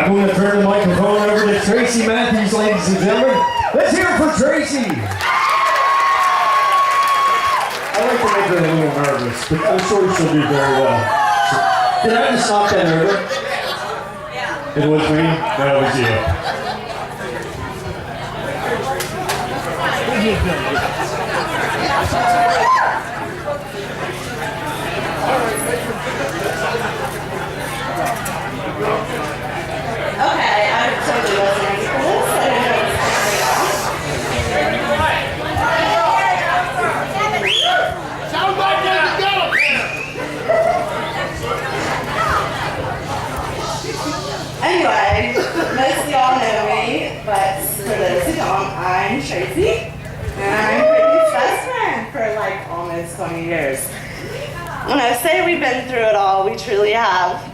I'm going to turn the microphone over to Tracy Matthews, ladies and gentlemen. Let's hear it for Tracy. I like to make her a little nervous, but I'm sure she'll do very well. Did I just knock that over? Yeah. It was me? That was you. Okay, I'm totally listening to this. I didn't know it was Sound like there's a gun! Anyway, most of y'all know me, but for those who don't, I'm Tracy, and I'm Brittany's best friend for like almost 20 years. When I say we've been through it all, we truly have.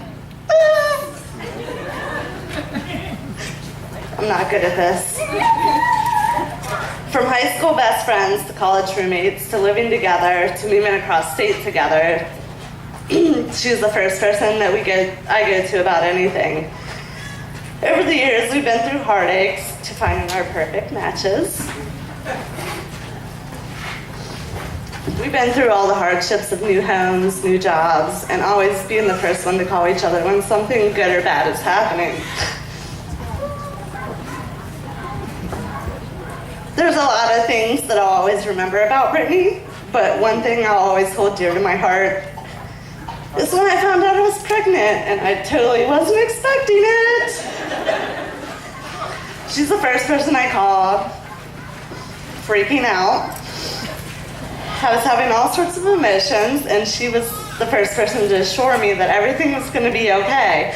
I'm not good at this. From high school best friends to college roommates to living together to moving across state together, she's the first person that I go to about anything. Over the years, we've been through heartaches to finding our perfect matches. We've been through all the hardships of new homes, new jobs, and always being the first one to call each other when something good or bad is happening. There's a lot of things that I'll always remember about Brittany, but one thing I'll always hold dear to my heart is when I found out I was pregnant, and I totally wasn't expecting it. She's the first person I called, freaking out. I was having all sorts of emotions, and she was the first person to assure me that everything was going to be okay,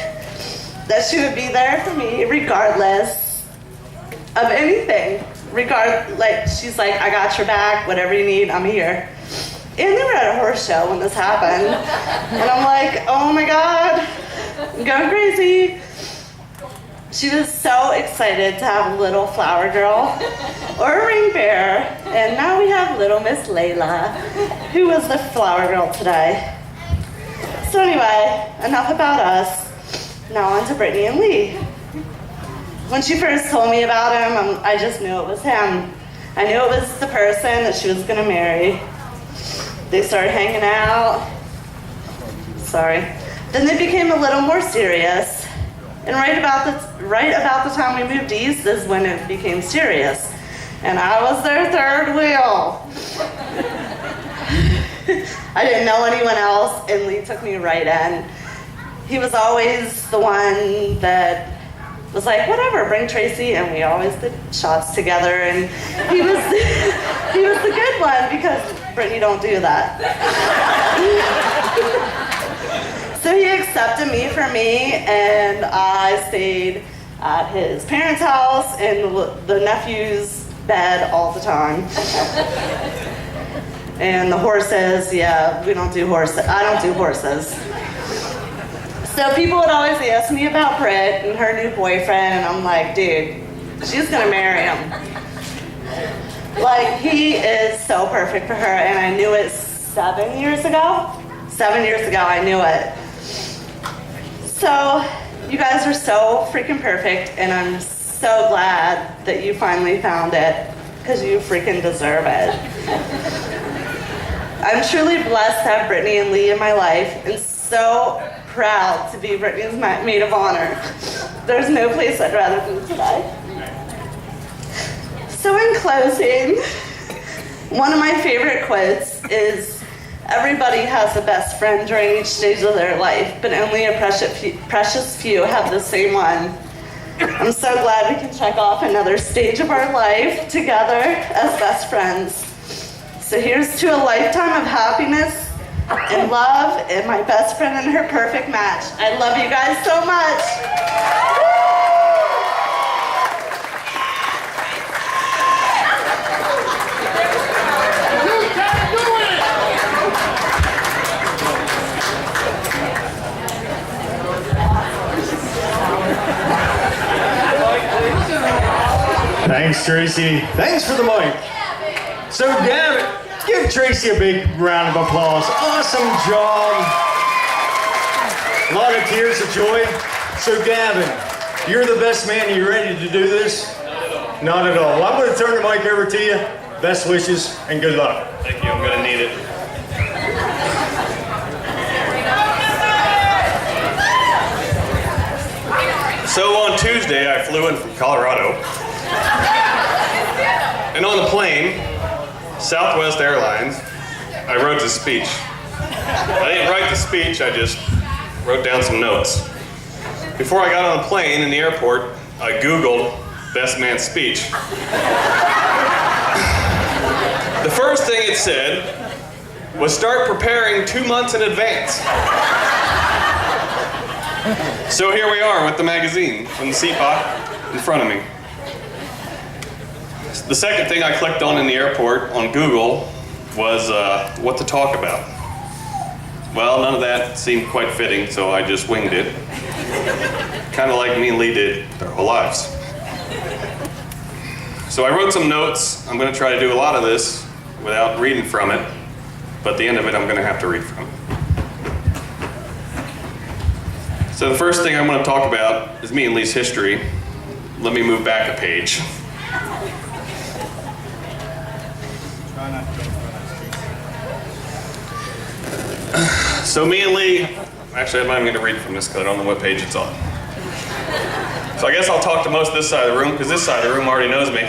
that she would be there for me regardless of anything. She's like, I got your back, whatever you need, I'm here. And they were at a horse show when this happened. And I'm like, oh my God, I'm going crazy. She was so excited to have a little flower girl or a ring bearer. And now we have little Miss Layla, who was the flower girl today. So anyway, enough about us. Now on to Brittany and Lee. When she first told me about him, I just knew it was him. I knew it was the person that she was going to marry. They started hanging out. Sorry. Then they became a little more serious. And right about the time we moved east is when it became serious. And I was their third wheel. I didn't know anyone else, and Lee took me right in. He was always the one that was like, whatever, bring Tracy, and we always did shots together, and he was the good one because Brittany don't do that. So he accepted me for me, and I stayed at his parents' house in the nephew's bed all the time. And the horses, yeah, we don't do horses. I don't do horses. So people would always ask me about Britt and her new boyfriend, and I'm like, dude, she's gonna marry him. Like, he is so perfect for her, and I knew it 7 years ago. 7 years ago, I knew it. So, you guys are so freaking perfect, and I'm so glad that you finally found it, because you freaking deserve it. I'm truly blessed to have Brittany and Lee in my life, and so proud to be Brittany's maid of honor. There's no place I'd rather be today. So in closing, one of my favorite quotes is, everybody has a best friend during each stage of their life, but only a precious few have the same one. I'm so glad we can check off another stage of our life together as best friends. So here's to a lifetime of happiness and love, and my best friend and her perfect match. I love you guys so much. You can do it! Thanks, Tracy. Thanks for the mic. So, Gavin, give Tracy a big round of applause. Awesome job. A lot of tears of joy. So, Gavin, You're the best man. You ready to do this? Not at all. Well, I'm going to turn the mic over to you. Best wishes and good luck. Thank you. I'm going to need it. So on Tuesday, I flew in from Colorado. And on the plane, Southwest Airlines, I wrote the speech. I didn't write the speech, I just wrote down some notes. Before I got on the plane in the airport, I Googled best man speech. The first thing it said was start preparing 2 months in advance. So here we are with the magazine on the seat pot in front of me. The second thing I clicked on in the airport on Google was what to talk about. Well, none of that seemed quite fitting, so I just winged it. Kind of like me and Lee did our whole lives. So I wrote some notes. I'm going to try to do a lot of this without reading from it, but at the end of it, I'm going to have to read from it. So the first thing I'm going to talk about is me and Lee's history. Let me move back a page. So me and Lee, actually I'm not even going to read from this because I don't know what page it's on. So I guess I'll talk to most of this side of the room because this side of the room already knows me.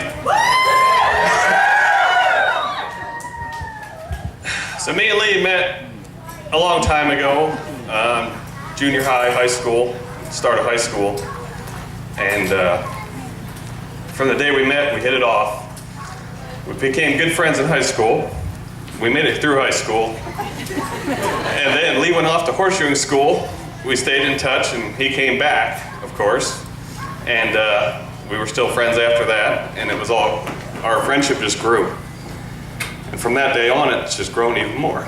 So me and Lee met a long time ago, junior high, high school, start of high school. And from the day we met, we hit it off. We became good friends in high school. We made it through high school. And then Lee went off to horseshoeing school. We stayed in touch and he came back, of course. And we were still friends after that. And it was all, our friendship just grew. And from that day on, it's just grown even more.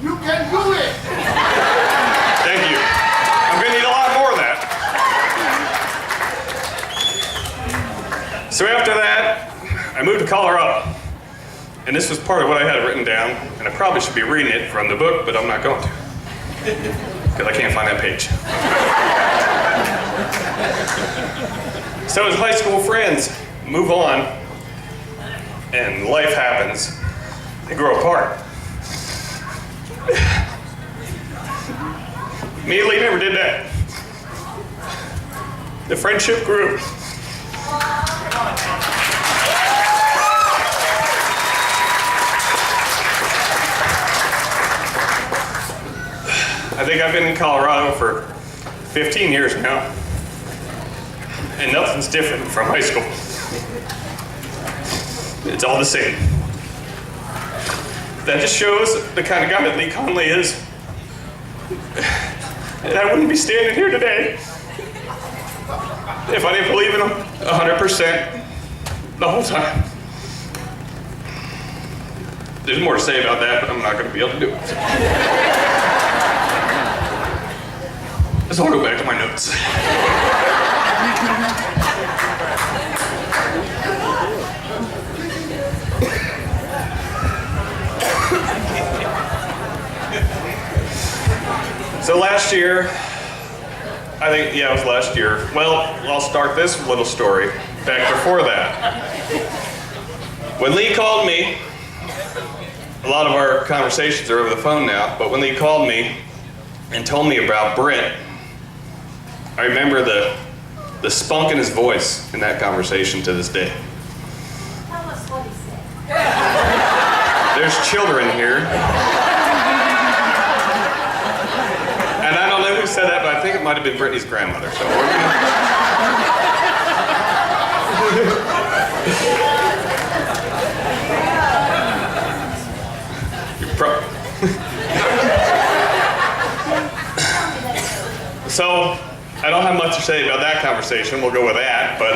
You can do it! Thank you. I'm gonna need a lot more of that. So after that, I moved to Colorado. And this was part of what I had written down, and I probably should be reading it from the book, but I'm not going to. Because I can't find that page. So as high school friends move on, and life happens, they grow apart. Me and Lee never did that. The friendship grew. I think I've been in Colorado for 15 years now, and nothing's different from high school. It's all the same. That just shows the kind of guy that Lee Conley is. And I wouldn't be standing here today if I didn't believe in him 100% the whole time. There's more to say about that, but I'm not going to be able to do it. So I'll go back to my notes. So last year, I think, yeah, it was last year. Well, I'll start this little story back before that. When Lee called me, a lot of our conversations are over the phone now, but when Lee called me and told me about Britt, I remember the spunk in his voice in that conversation to this day. Tell us what he said. There's children here. And I don't know who said that, but I think it might have been Brittany's grandmother. So we're gonna... So I don't have much to say about that conversation. We'll go with that. But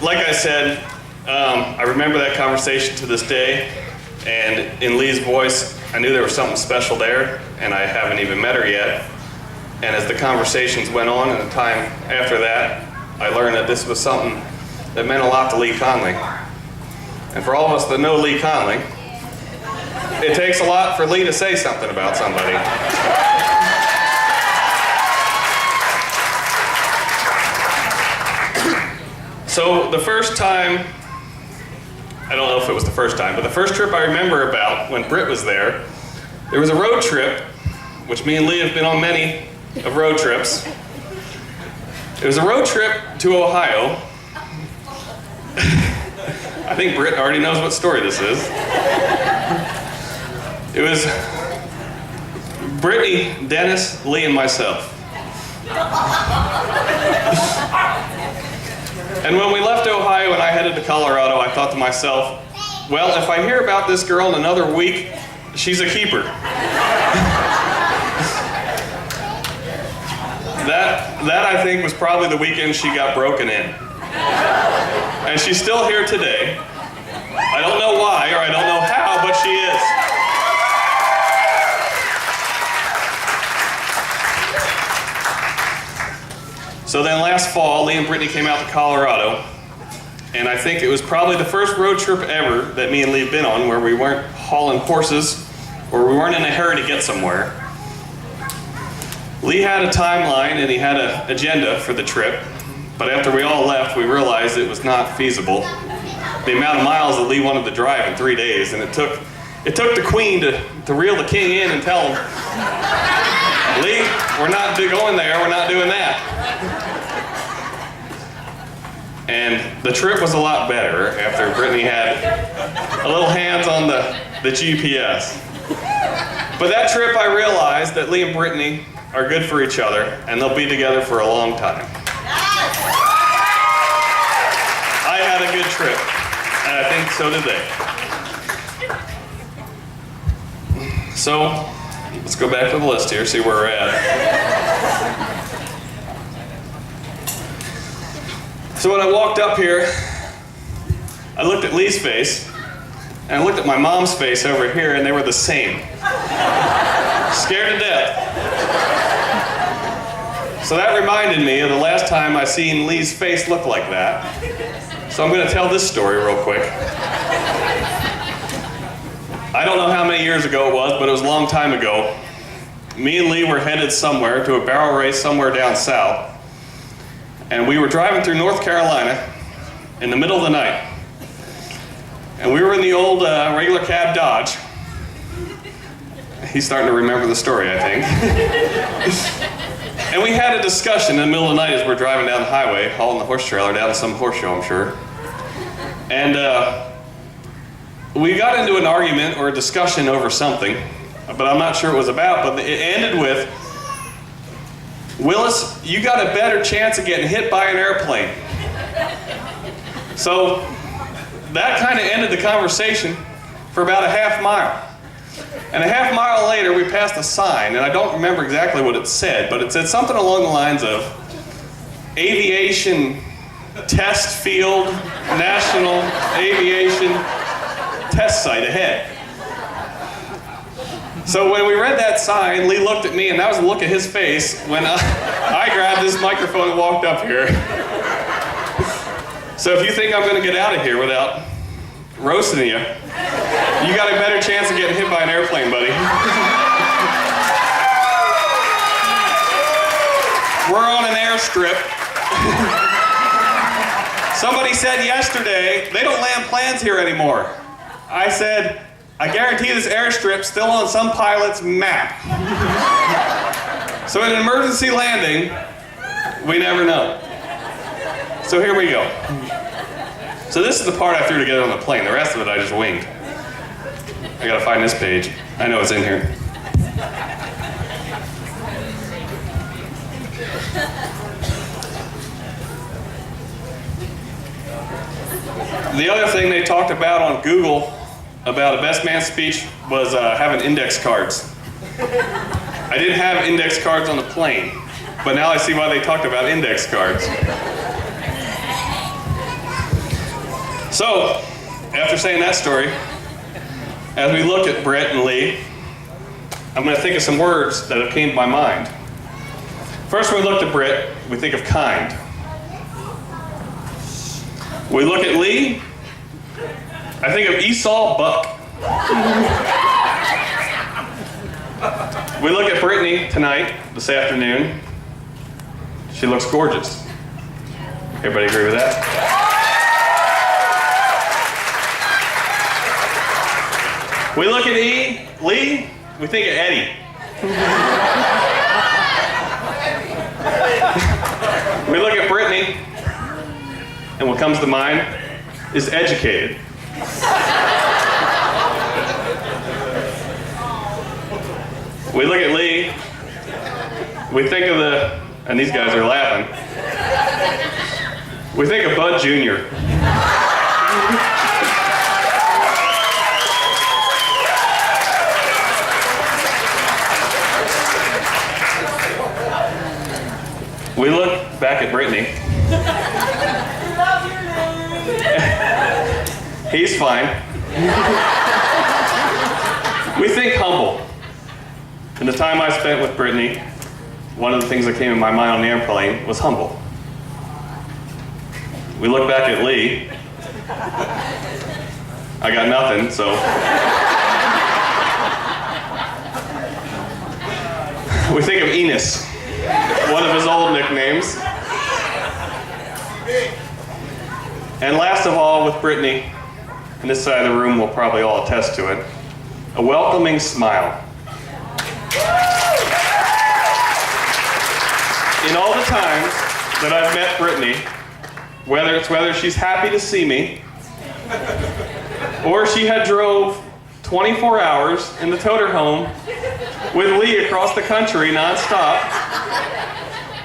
like I said, I remember that conversation to this day. And in Lee's voice, I knew there was something special there, and I haven't even met her yet. And as the conversations went on and the time after that, I learned that this was something that meant a lot to Lee Conley. And for all of us that know Lee Conley, it takes a lot for Lee to say something about somebody. So the first time, I don't know if it was the first time, but the first trip I remember about when Britt was there was a road trip, which me and Lee have been on many of road trips. It was a road trip to Ohio. I think Britt already knows what story this is. It was Brittany, Dennis, Lee, and myself. And when we left Ohio and I headed to Colorado, I thought to myself, well, if I hear about this girl in another week, she's a keeper. That I think was probably the weekend she got broken in. And she's still here today. I don't know why or I don't know how, but she is. So then last fall, Lee and Brittany came out to Colorado, and I think it was probably the first road trip ever that me and Lee have been on where we weren't hauling horses or we weren't in a hurry to get somewhere. Lee had a timeline and he had an agenda for the trip, but after we all left, we realized it was not feasible. The amount of miles that Lee wanted to drive in 3 days, and it took the queen to reel the king in and tell him, Lee, we're not going there, we're not doing that. And the trip was a lot better after Brittany had a little hands on the GPS. But that trip I realized that Lee and Brittany are good for each other and they'll be together for a long time. I had a good trip, and I think so did they. So, let's go back to the list here, see where we're at. So when I walked up here, I looked at Lee's face, and I looked at my mom's face over here, and they were the same. Scared to death. So that reminded me of the last time I seen Lee's face look like that. So I'm going to tell this story real quick. I don't know how many years ago it was, but it was a long time ago. Me and Lee were headed somewhere to a barrel race somewhere down south. And we were driving through North Carolina in the middle of the night. And we were in the old regular cab Dodge. He's starting to remember the story, I think. And we had a discussion in the middle of the night as we're driving down the highway, hauling the horse trailer down to some horse show, I'm sure. And we got into an argument or a discussion over something, but I'm not sure what it was about, but it ended with, Willis, you got a better chance of getting hit by an airplane. So that kind of ended the conversation for about a half mile. And a half mile later, we passed a sign, and I don't remember exactly what it said, but it said something along the lines of Aviation Test Field, National Aviation Test Site ahead. So when we read that sign, Lee looked at me, and that was the look at his face when I grabbed this microphone and walked up here. So if you think I'm going to get out of here without roasting you, you got a better chance of getting hit by an airplane, buddy. We're on an airstrip. Somebody said yesterday, they don't land planes here anymore. I said, I guarantee this airstrip's still on some pilot's map. So in an emergency landing, we never know. So here we go. So this is the part I threw together on the plane. The rest of it I just winged. I gotta find this page. I know it's in here. The other thing they talked about on Google about a best man speech was having index cards. I didn't have index cards on the plane, but now I see why they talked about index cards. So, after saying that story, as we look at Britt and Lee, I'm going to think of some words that have came to my mind. First, when we look at Britt, we think of kind. We look at Lee, I think of Esau Buck. We look at Brittany tonight, this afternoon. She looks gorgeous. Everybody agree with that? We look at Lee, we think of Eddie. We look at Brittany, and what comes to mind is educated. We look at Lee, we think of and these guys are laughing, we think of Bud Jr. We look back at Brittany. He's fine. We think humble. In the time I spent with Brittany, one of the things that came in my mind on the airplane was humble. We look back at Lee. I got nothing, so. We think of Enos, one of his old nicknames. And last of all, with Brittany, and this side of the room will probably all attest to it, a welcoming smile. In all the times that I've met Brittany, whether she's happy to see me, or she had drove 24 hours in the toter home with Lee across the country nonstop,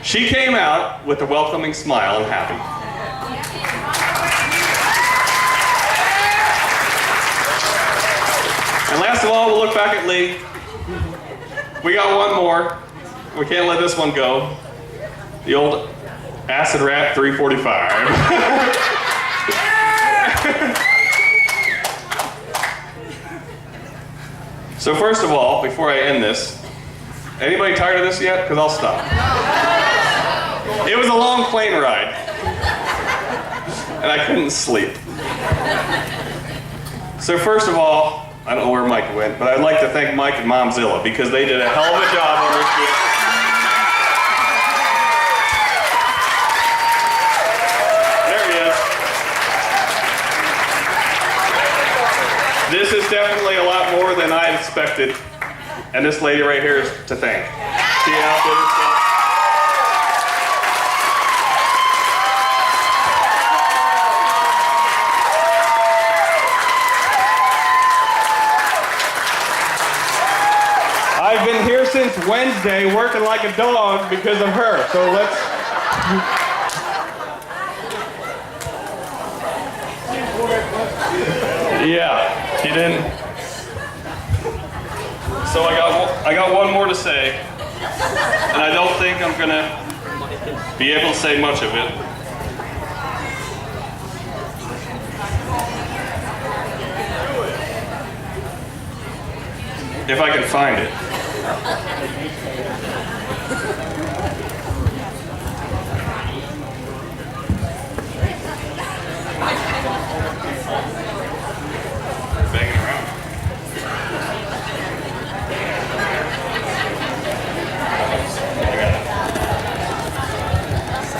she came out with a welcoming smile and happy. And last of all, we'll look back at Lee. We got one more. We can't let this one go. The old acid rap 345. So first of all, before I end this, anybody tired of this yet? Because I'll stop. It was a long plane ride, and I couldn't sleep. So first of all, I don't know where Mike went, but I'd like to thank Mike and Momzilla because they did a hell of a job on this shit. There he is. This is definitely a lot more than I expected, and this lady right here is to thank. She outdid herself. I've been here since Wednesday working like a dog because of her, so let's... Yeah, she didn't... So I got one more to say, and I don't think I'm gonna be able to say much of it. If I can find it. Banging around.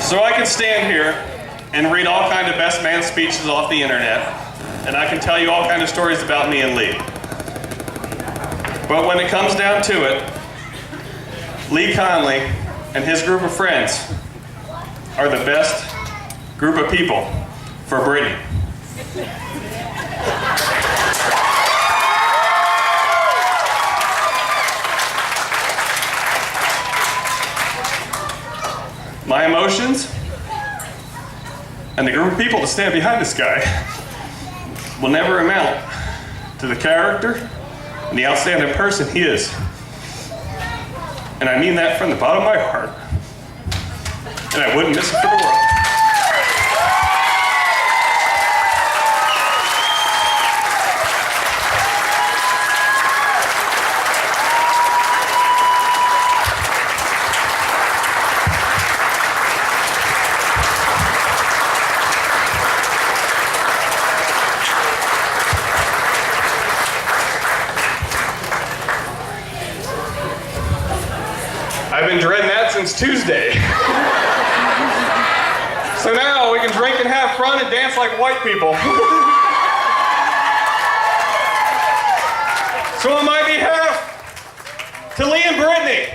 So I can stand here and read all kinds of best man speeches off the internet, and I can tell you all kinds of stories about me and Lee. But when it comes down to it, Lee Conley and his group of friends are the best group of people for Brittany. My emotions and the group of people that stand behind this guy will never amount to the character and the outstanding person he is. And I mean that from the bottom of my heart. And I wouldn't miss it for the world. I've been dreading that since Tuesday. So now we can drink and have fun and dance like white people. So on my behalf, to Lee and Brittany,